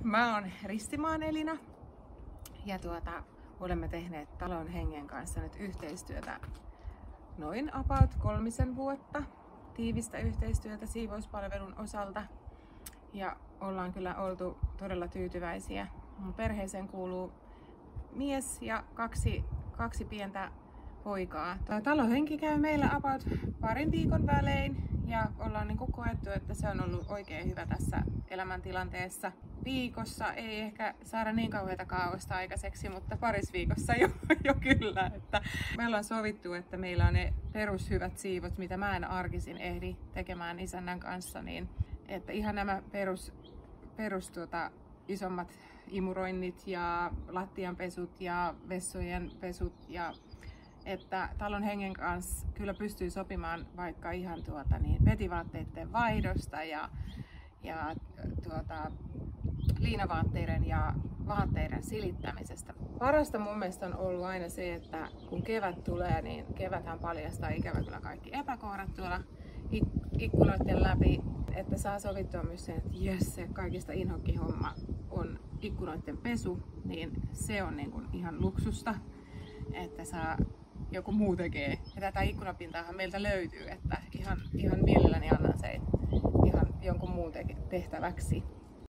Mä oon Ristimaan Elina ja olemme tehneet Talon Hengen kanssa nyt yhteistyötä noin about 3 vuotta. Tiivistä yhteistyötä siivouspalvelun osalta ja ollaan kyllä oltu todella tyytyväisiä. Mun perheeseen kuuluu mies ja kaksi pientä poikaa. Talon Henki käy meillä about 2 viikon välein ja ollaan koettu, että se on ollut oikein hyvä tässä elämäntilanteessa. Viikossa ei ehkä saada niin kauheata kaaosta aikaiseksi, mutta 2 viikossa jo kyllä. Että me ollaan sovittu, että meillä on ne perushyvät siivot, mitä mä en arkisin ehdi tekemään isännän kanssa, niin että ihan nämä perus isommat imuroinnit ja lattianpesut ja vessojen pesut ja että Talon Hengen kanssa kyllä pystyy sopimaan vaikka ihan petivaatteiden vaihdosta ja liinavaatteiden ja vaatteiden silittämisestä. Parasta mun mielestä on ollut aina se, että kun kevät tulee, niin keväthän paljastaa ikävä kyllä kaikki epäkohdat tuolla ikkunoiden läpi, että saa sovittua myös sen, että jes, se kaikista inhokki homma on ikkunoiden pesu, niin se on ihan luksusta, että saa joku muu tekee. Ja tätä ikkunapintaahan meiltä löytyy, että ihan mielelläni annan se ihan jonkun muun tehtäväksi.